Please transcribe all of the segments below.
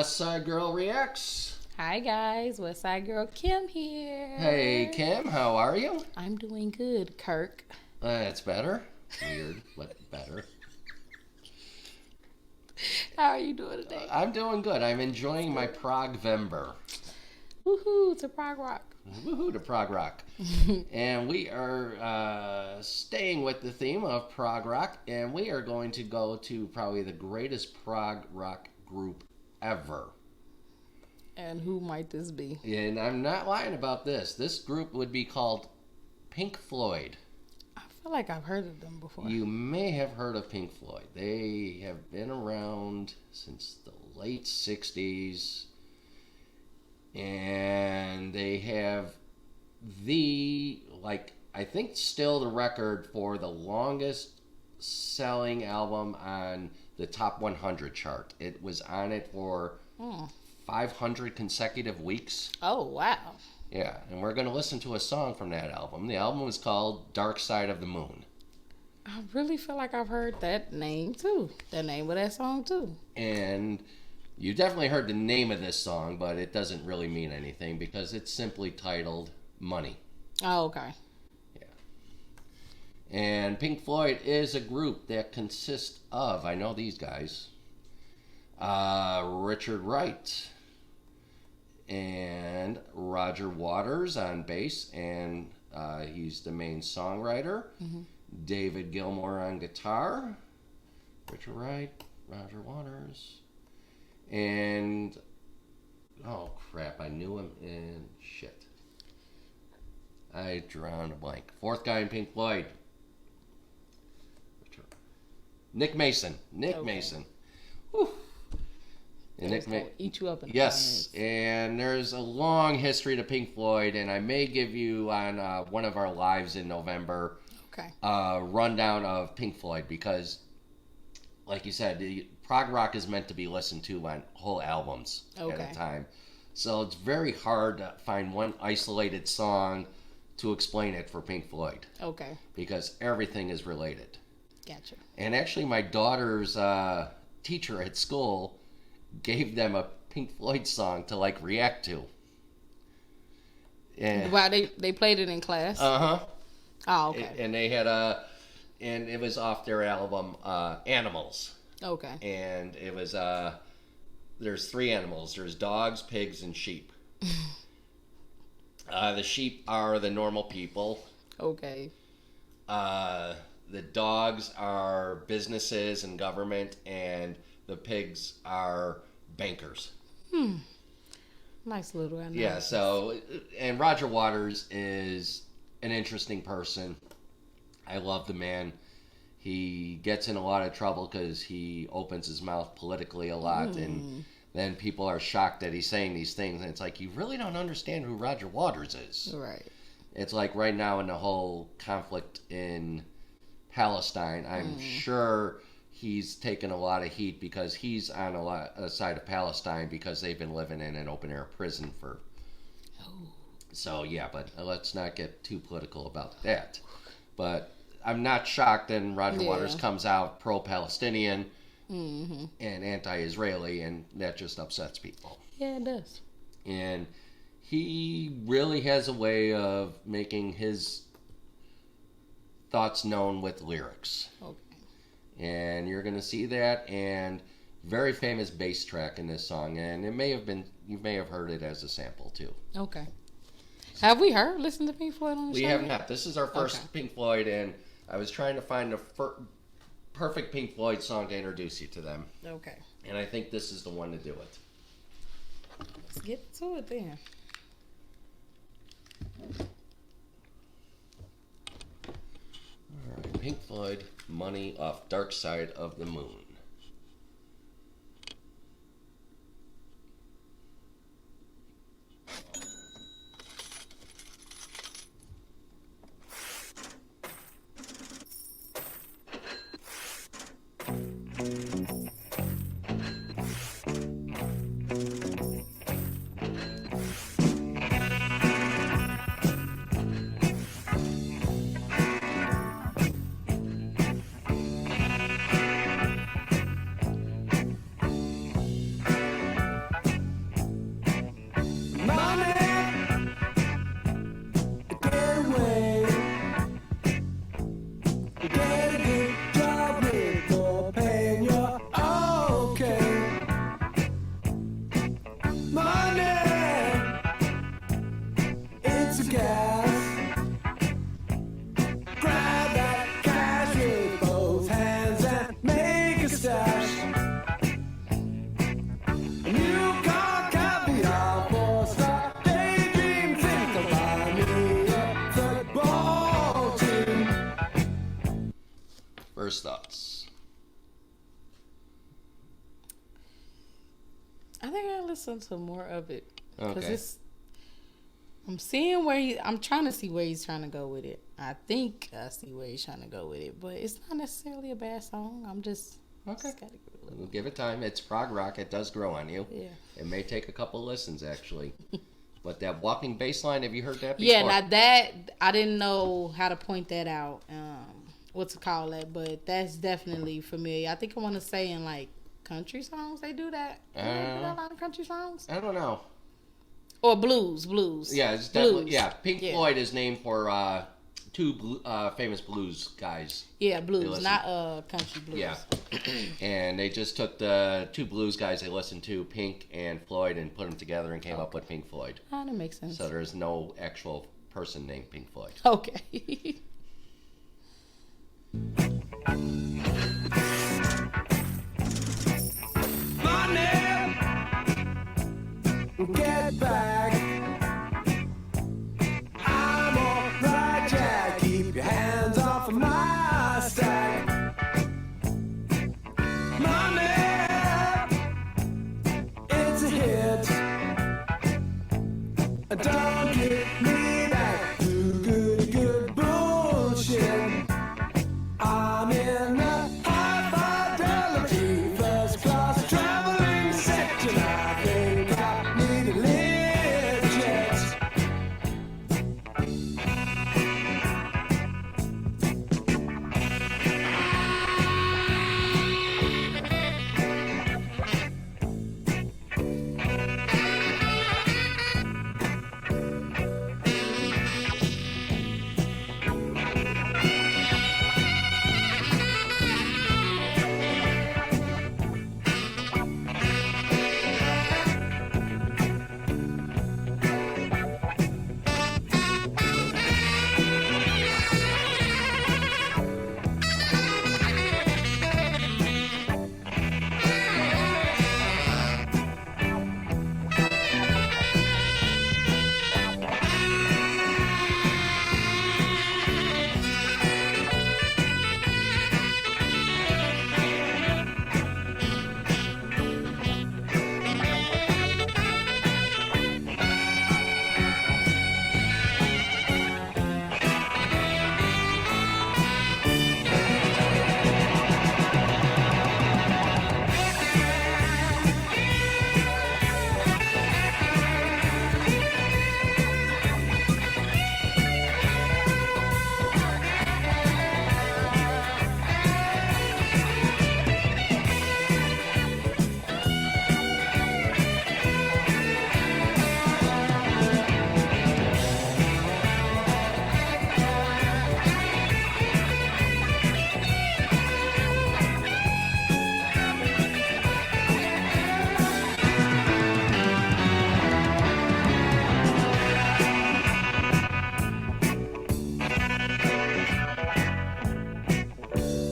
West Side Girl Reacts. Hi guys, West Side Girl Kim here. Hey Kim, how are you? I'm doing good, Kirk. It's better. Weird, but better. How are you doing today? I'm doing good. I'm enjoying my Prog-vember. Woohoo to prog rock. Woohoo to prog rock. And we are staying with the theme of prog rock, and we are going to go to probably the greatest prog rock group ever. And who might this be? And I'm not lying about this. This group would be called Pink Floyd. I feel like I've heard of them before. You may have heard of Pink Floyd. They have been around since the late 60s. And they have I think still the record for the longest selling album on the top 100 chart. It was on it for 500 consecutive weeks. Oh, wow. Yeah, and we're going to listen to a song from that album. The album was called Dark Side of the Moon. I really feel like I've heard that name too. The name of that song too. And you definitely heard the name of this song, but it doesn't really mean anything because it's simply titled Money. Oh, okay. Yeah. And Pink Floyd is a group that consists of, I know these guys, Richard Wright and Roger Waters on bass, and he's the main songwriter. Mm-hmm. David Gilmour on guitar. Richard Wright, Roger Waters. And oh crap, I knew him and shit. I drawn a blank. Fourth guy in Pink Floyd. Nick Mason. Nick Mason. Whew. And Nick Mason eat you up in yes, and there's a long history to Pink Floyd, and I may give you on one of our lives in November a rundown of Pink Floyd because, like you said, prog rock is meant to be listened to on whole albums at a time. So it's very hard to find one isolated song to explain it for Pink Floyd. Okay. Because everything is related. Gotcha. And actually my daughter's teacher at school gave them a Pink Floyd song to react to. And wow, they played it in class? Uh-huh. Oh, okay. And they had and it was off their album Animals. Okay. And it was there's three animals. There's dogs, pigs, and sheep. The sheep are the normal people. Okay. The dogs are businesses and government, and the pigs are bankers. Nice little animal. Yeah, so, and Roger Waters is an interesting person. I love the man. He gets in a lot of trouble because he opens his mouth politically a lot, and then people are shocked that he's saying these things, and it's like, you really don't understand who Roger Waters is. Right. It's like right now in the whole conflict in Palestine, I'm sure he's taken a lot of heat because he's on a side of Palestine because they've been living in an open-air prison for... So, yeah, but let's not get too political about that. But I'm not shocked when Roger Waters comes out pro-Palestinian and anti-Israeli, and that just upsets people. Yeah, it does. And he really has a way of making his thoughts known with lyrics. Okay. And you're going to see that, and very famous bass track in this song, and you may have heard it as a sample too. Okay. Have we listened to Pink Floyd on the show? We have not. This is our first Pink Floyd, and I was trying to find the perfect Pink Floyd song to introduce you to them. Okay. And I think this is the one to do it. Let's get to it then. All right, Pink Floyd, Money off Dark Side of the Moon. First thoughts. I think I listen to more of it because Okay. I'm seeing where I'm trying to see where he's trying to go with it. I think I see where he's trying to go with it, but it's not necessarily a bad song. I'm just Okay. just gotta give it a little. We'll give it time. It's prog rock. It does grow on you. Yeah. It may take a couple listens, actually. But that walking bass line, have you heard that before? Yeah, now that I didn't know how to point that out. What to call it, but that's definitely familiar. I think I want to say in like country songs they do that. Do they do that a lot of country songs? I don't know. Or blues. Yeah, it's definitely Blues. Pink Yeah. Floyd is named for two famous blues guys. Yeah, They blues, listen. not country blues. Yeah, and they just took the two blues guys they listened to, Pink and Floyd, and put them together and came up with Pink Floyd. Oh, that makes sense. So there's no actual person named Pink Floyd. Okay. Get back. I'm alright, Jack. Keep your hands off of my stack. Money, it's a hit. Don't get me back to good bullshit. I'm in a high fidelity first class traveling section. I think I need a lift jet.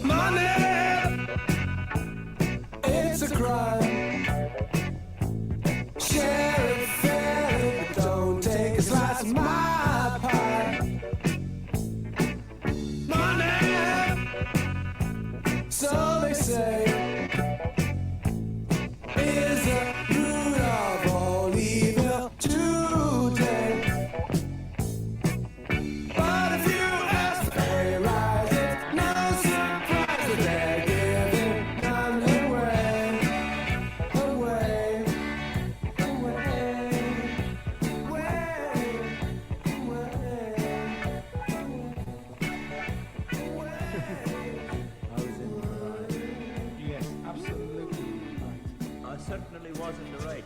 Money, it's a crime. Share it fairly, but don't take a slice of my pie. Money, so they say, is the root of all evil today. But if you ask the pay rise, it's no surprise that they're giving none away. Away. I was in the right. Yes, absolutely right. I certainly was in the right.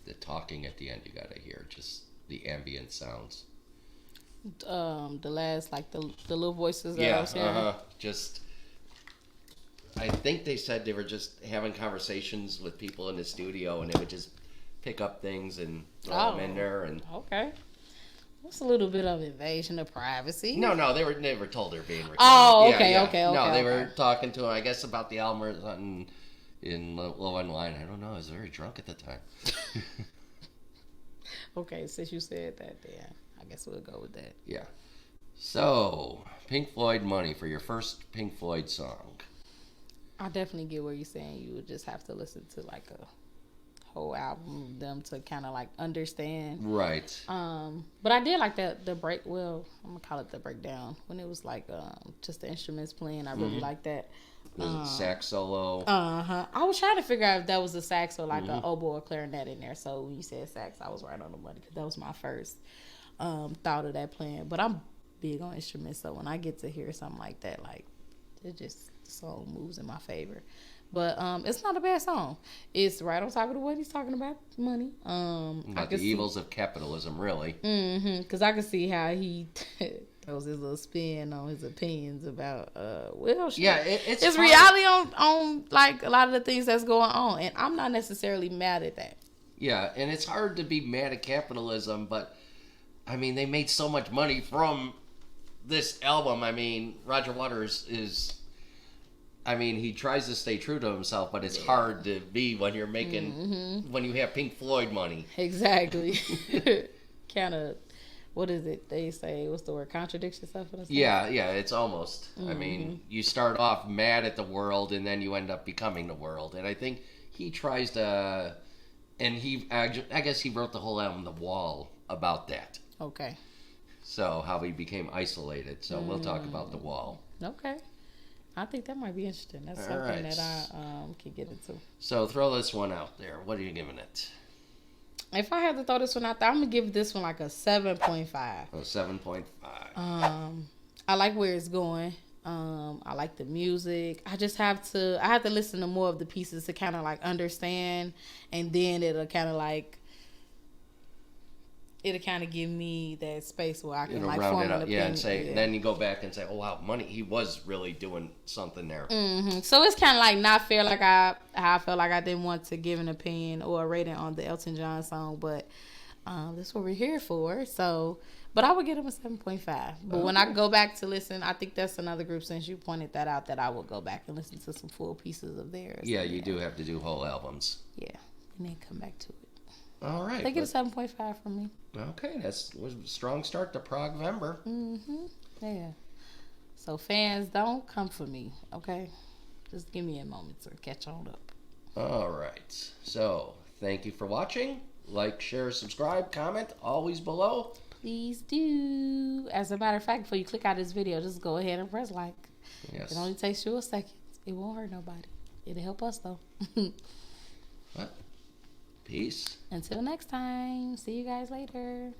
The talking at the end, you gotta hear just the ambient sounds. The last like the little voices that I Yeah, was hearing. just. I think they said they were just having conversations with people in the studio, and they would just pick up things and throw them in there. And Okay. That's a little bit of invasion of privacy. no, they were never told they were being recorded. Oh, Yeah, okay, yeah. okay, No, okay, they were okay. talking to him, I guess, about the album or something. in low on line. I don't know. I was very drunk at the time. Okay, since you said that, then I guess we'll go with that. Yeah. So, Pink Floyd Money for your first Pink Floyd song. I definitely get what you're saying. You would just have to listen to like a whole album of them to kind of like understand. Right. But I did like the break. Well, I'm gonna call it the breakdown when it was like just the instruments playing. I really like that. The sax solo. I was trying to figure out if that was a sax or like a oboe or clarinet in there. So when you said sax, I was right on the money because that was my first thought of that playing. But I'm big on instruments, so when I get to hear something like that, like it just the song moves in my favor. But it's not a bad song. It's right on top of what he's talking about, money. About the evils of capitalism, really. Because I can see how he throws his little spin on his opinions about, shit. Yeah, it's hard. reality on like a lot of the things that's going on. And I'm not necessarily mad at that. Yeah, and it's hard to be mad at capitalism, but, I mean, they made so much money from this album. I mean, Roger Waters is... I mean, he tries to stay true to himself, but it's hard to be when you're making, when you have Pink Floyd money. Exactly. Kind of, what is it? They say, what's the word? Contradiction stuff? Yeah, it's almost. I mean, you start off mad at the world, and then you end up becoming the world. And I think he tries to, and I guess he wrote the whole album, The Wall, about that. Okay. So, how he became isolated. So, we'll talk about The Wall. Okay. I think that might be interesting. That's All something right. that I can get into. So throw this one out there. What are you giving it? If I had to throw this one out there, I'm gonna give this one like a 7.5. Oh, 7.5. I like where it's going. I like the music. I have to listen to more of the pieces to kind of like understand, and then it'll kind of give me that space where I can like round form it an up, opinion. and say. Then you go back and say, "Oh wow, money! He was really doing something there." So it's kind of like not fair, like how I felt like I didn't want to give an opinion or a rating on the Elton John song, but that's what we're here for. So, but I would give him a 7.5. But when I go back to listen, I think that's another group, since you pointed that out, that I will go back and listen to some full pieces of theirs. Yeah, you do have to do whole albums. Yeah, and then come back to it. All right. They get a 7.5 from me. Okay, was a strong start to Progvember. Yeah. So fans, don't come for me, okay? Just give me a moment to catch on up. All right. So thank you for watching. Like, share, subscribe, comment, always below. Please do. As a matter of fact, before you click out this video, just go ahead and press like. Yes. It only takes you a second. It won't hurt nobody. It'll help us though. What? Peace. Until next time. See you guys later.